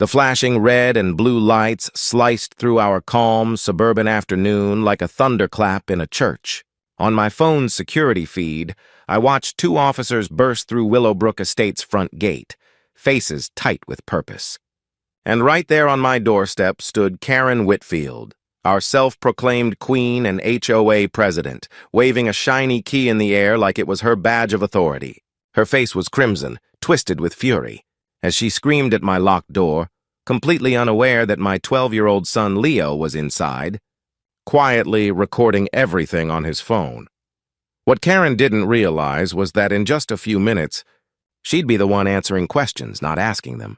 The flashing red and blue lights sliced through our calm, suburban afternoon like a thunderclap in a church. On my phone's security feed, I watched two officers burst through Willowbrook Estate's front gate, faces tight with purpose. And right there on my doorstep stood Karen Whitfield, our self-proclaimed queen and HOA president, waving a shiny key in the air like it was her badge of authority. Her face was crimson, twisted with fury, as she screamed at my locked door, completely unaware that my 12-year-old son Leo was inside, quietly recording everything on his phone. What Karen didn't realize was that in just a few minutes, she'd be the one answering questions, not asking them.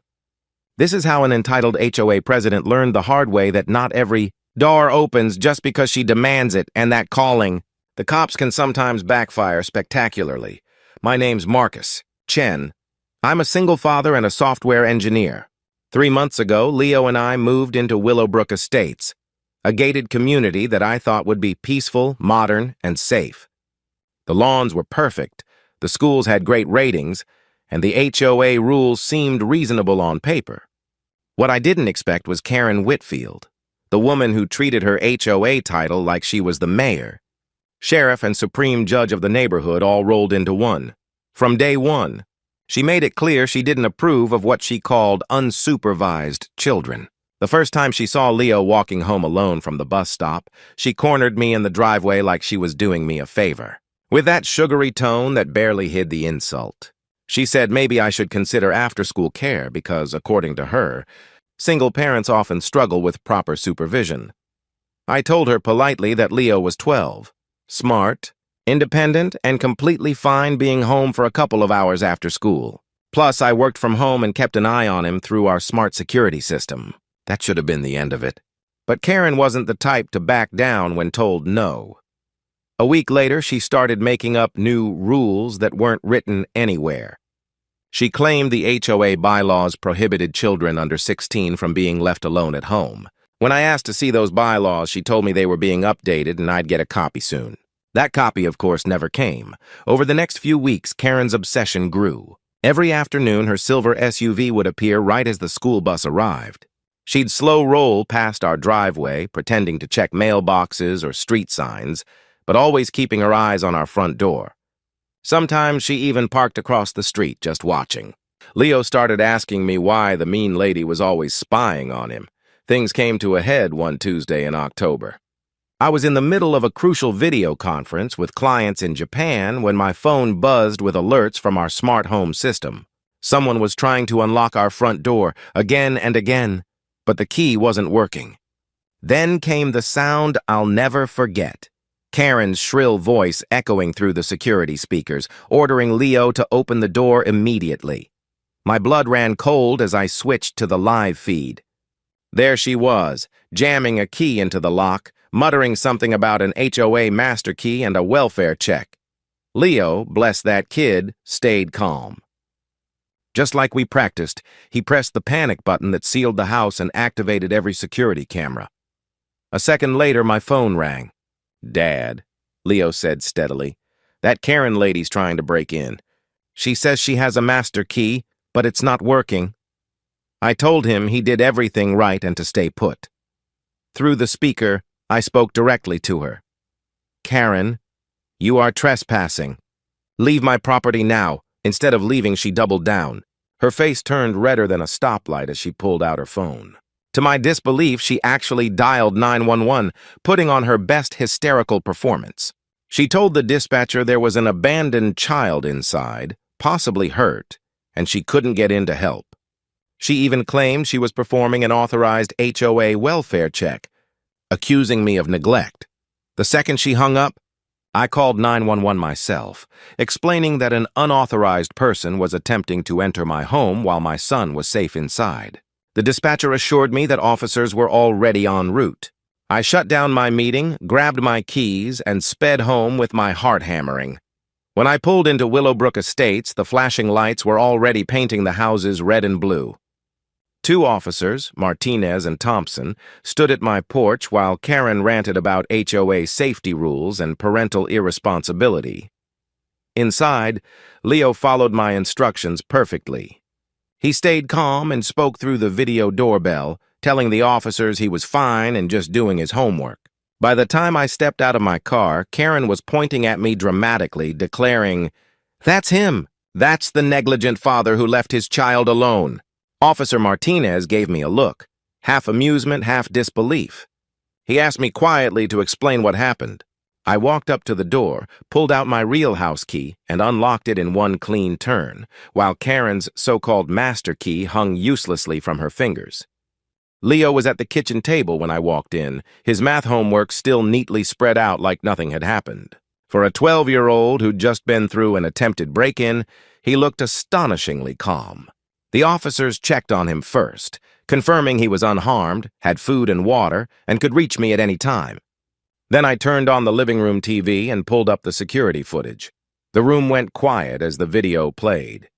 This is how an entitled HOA president learned the hard way that not every door opens just because she demands it, and that calling the cops can sometimes backfire spectacularly. My name's Marcus Chen. I'm a single father and a software engineer. 3 months ago, Leo and I moved into Willowbrook Estates, a gated community that I thought would be peaceful, modern, and safe. The lawns were perfect, the schools had great ratings, and the HOA rules seemed reasonable on paper. What I didn't expect was Karen Whitfield, the woman who treated her HOA title like she was the mayor, sheriff, and supreme judge of the neighborhood all rolled into one. From day one, she made it clear she didn't approve of what she called unsupervised children. The first time she saw Leo walking home alone from the bus stop, she cornered me in the driveway like she was doing me a favor. With that sugary tone that barely hid the insult, she said maybe I should consider after-school care because, according to her, single parents often struggle with proper supervision. I told her politely that Leo was 12, smart, independent, and completely fine being home for a couple of hours after school. Plus, I worked from home and kept an eye on him through our smart security system. That should have been the end of it. But Karen wasn't the type to back down when told no. A week later, she started making up new rules that weren't written anywhere. She claimed the HOA bylaws prohibited children under 16 from being left alone at home. When I asked to see those bylaws, she told me they were being updated and I'd get a copy soon. That copy, of course, never came. Over the next few weeks, Karen's obsession grew. Every afternoon, her silver SUV would appear right as the school bus arrived. She'd slow roll past our driveway, pretending to check mailboxes or street signs, but always keeping her eyes on our front door. Sometimes she even parked across the street, just watching. Leo started asking me why the mean lady was always spying on him. Things came to a head one Tuesday in October. I was in the middle of a crucial video conference with clients in Japan when my phone buzzed with alerts from our smart home system. Someone was trying to unlock our front door again and again, but the key wasn't working. Then came the sound I'll never forget. Karen's shrill voice echoing through the security speakers, ordering Leo to open the door immediately. My blood ran cold as I switched to the live feed. There she was, jamming a key into the lock, muttering something about an HOA master key and a welfare check. Leo, bless that kid, stayed calm. Just like we practiced, he pressed the panic button that sealed the house and activated every security camera. A second later, my phone rang. "Dad," Leo said steadily, "that Karen lady's trying to break in. She says she has a master key, but it's not working." I told him he did everything right and to stay put. Through the speaker, I spoke directly to her. "Karen, you are trespassing. Leave my property now." Instead of leaving, she doubled down. Her face turned redder than a stoplight as she pulled out her phone. To my disbelief, she actually dialed 911, putting on her best hysterical performance. She told the dispatcher there was an abandoned child inside, possibly hurt, and she couldn't get in to help. She even claimed she was performing an authorized HOA welfare check, accusing me of neglect. The second she hung up, I called 911 myself, explaining that an unauthorized person was attempting to enter my home while my son was safe inside. The dispatcher assured me that officers were already en route. I shut down my meeting, grabbed my keys, and sped home with my heart hammering. When I pulled into Willowbrook Estates, the flashing lights were already painting the houses red and blue. Two officers, Martinez and Thompson, stood at my porch while Karen ranted about HOA safety rules and parental irresponsibility. Inside, Leo followed my instructions perfectly. He stayed calm and spoke through the video doorbell, telling the officers he was fine and just doing his homework. By the time I stepped out of my car, Karen was pointing at me dramatically, declaring, "That's him. That's the negligent father who left his child alone." Officer Martinez gave me a look, half amusement, half disbelief. He asked me quietly to explain what happened. I walked up to the door, pulled out my real house key, and unlocked it in one clean turn, while Karen's so-called master key hung uselessly from her fingers. Leo was at the kitchen table when I walked in, his math homework still neatly spread out like nothing had happened. For a 12-year-old who'd just been through an attempted break-in, he looked astonishingly calm. The officers checked on him first, confirming he was unharmed, had food and water, and could reach me at any time. Then I turned on the living room TV and pulled up the security footage. The room went quiet as the video played.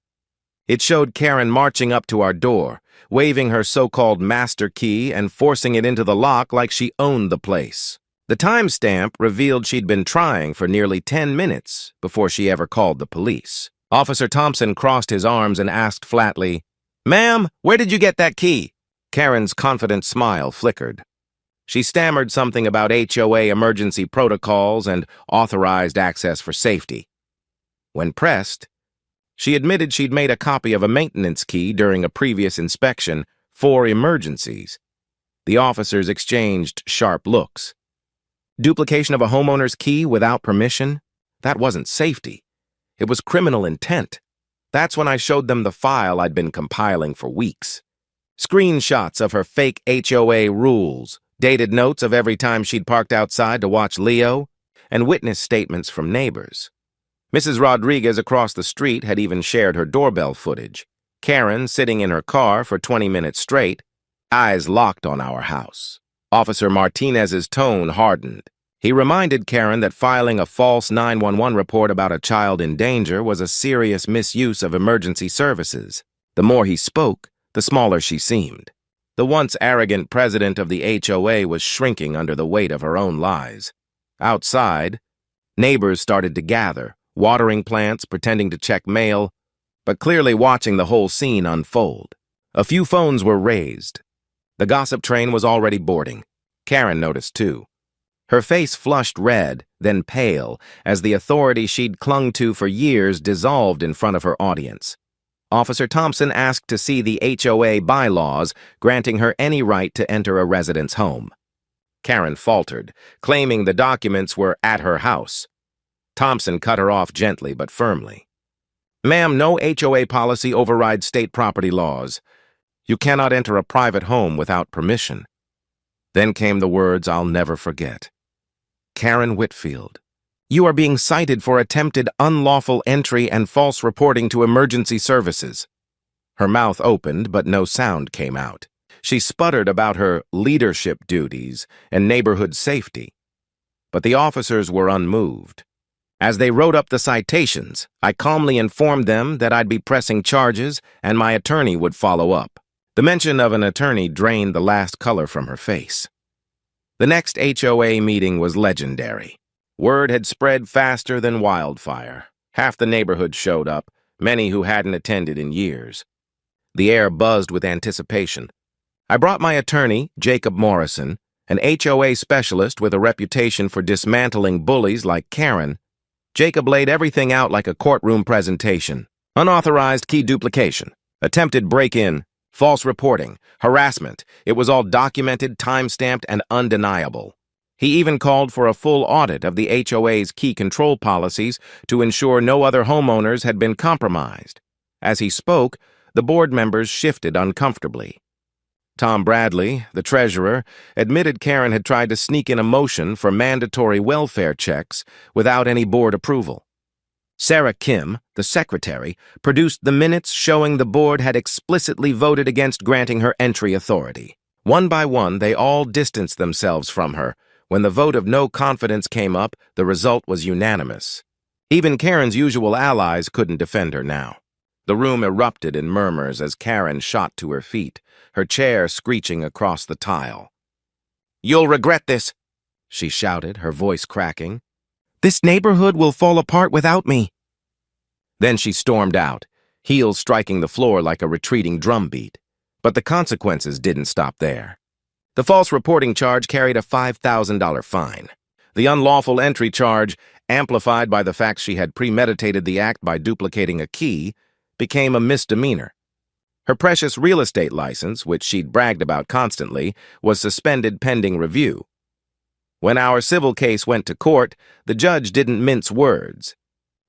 It showed Karen marching up to our door, waving her so-called master key and forcing it into the lock like she owned the place. The timestamp revealed she'd been trying for nearly 10 minutes before she ever called the police. Officer Thompson crossed his arms and asked flatly, "Ma'am, where did you get that key?" Karen's confident smile flickered. She stammered something about HOA emergency protocols and authorized access for safety. When pressed, she admitted she'd made a copy of a maintenance key during a previous inspection for emergencies. The officers exchanged sharp looks. Duplication of a homeowner's key without permission? That wasn't safety. It was criminal intent. That's when I showed them the file I'd been compiling for weeks. Screenshots of her fake HOA rules, dated notes of every time she'd parked outside to watch Leo, and witness statements from neighbors. Mrs. Rodriguez across the street had even shared her doorbell footage. Karen, sitting in her car for 20 minutes straight, eyes locked on our house. Officer Martinez's tone hardened. He reminded Karen that filing a false 911 report about a child in danger was a serious misuse of emergency services. The more he spoke, the smaller she seemed. The once arrogant president of the HOA was shrinking under the weight of her own lies. Outside, neighbors started to gather, watering plants, pretending to check mail, but clearly watching the whole scene unfold. A few phones were raised. The gossip train was already boarding. Karen noticed too. Her face flushed red, then pale, as the authority she'd clung to for years dissolved in front of her audience. Officer Thompson asked to see the HOA bylaws, granting her any right to enter a resident's home. Karen faltered, claiming the documents were at her house. Thompson cut her off gently but firmly. "Ma'am, no HOA policy overrides state property laws. You cannot enter a private home without permission." Then came the words I'll never forget. "Karen Whitfield, you are being cited for attempted unlawful entry and false reporting to emergency services." Her mouth opened, but no sound came out. She sputtered about her leadership duties and neighborhood safety. But the officers were unmoved. As they wrote up the citations, I calmly informed them that I'd be pressing charges and my attorney would follow up. The mention of an attorney drained the last color from her face. The next HOA meeting was legendary. Word had spread faster than wildfire. Half the neighborhood showed up, many who hadn't attended in years. The air buzzed with anticipation. I brought my attorney, Jacob Morrison, an HOA specialist with a reputation for dismantling bullies like Karen. Jacob laid everything out like a courtroom presentation. Unauthorized key duplication, attempted break-in, false reporting, harassment. It was all documented, time-stamped, and undeniable. He even called for a full audit of the HOA's key control policies to ensure no other homeowners had been compromised. As he spoke, the board members shifted uncomfortably. Tom Bradley, the treasurer, admitted Karen had tried to sneak in a motion for mandatory welfare checks without any board approval. Sarah Kim, the secretary, produced the minutes showing the board had explicitly voted against granting her entry authority. One by one, they all distanced themselves from her. When the vote of no confidence came up, the result was unanimous. Even Karen's usual allies couldn't defend her now. The room erupted in murmurs as Karen shot to her feet, her chair screeching across the tile. "You'll regret this," she shouted, her voice cracking. "This neighborhood will fall apart without me." Then she stormed out, heels striking the floor like a retreating drumbeat. But the consequences didn't stop there. The false reporting charge carried a $5,000 fine. The unlawful entry charge, amplified by the fact she had premeditated the act by duplicating a key, became a misdemeanor. Her precious real estate license, which she'd bragged about constantly, was suspended pending review. When our civil case went to court, the judge didn't mince words.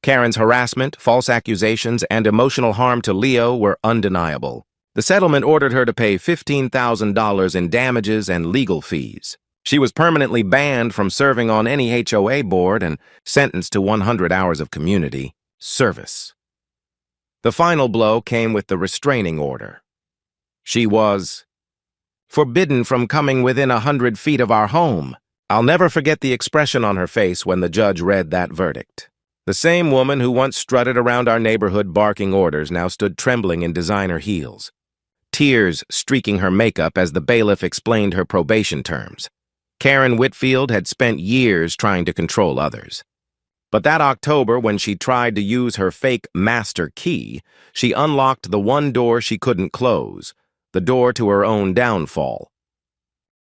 Karen's harassment, false accusations, and emotional harm to Leo were undeniable. The settlement ordered her to pay $15,000 in damages and legal fees. She was permanently banned from serving on any HOA board and sentenced to 100 hours of community service. The final blow came with the restraining order. She was forbidden from coming within 100 feet of our home. I'll never forget the expression on her face when the judge read that verdict. The same woman who once strutted around our neighborhood barking orders now stood trembling in designer heels, tears streaking her makeup as the bailiff explained her probation terms. Karen Whitfield had spent years trying to control others. But that October, when she tried to use her fake master key, she unlocked the one door she couldn't close, the door to her own downfall.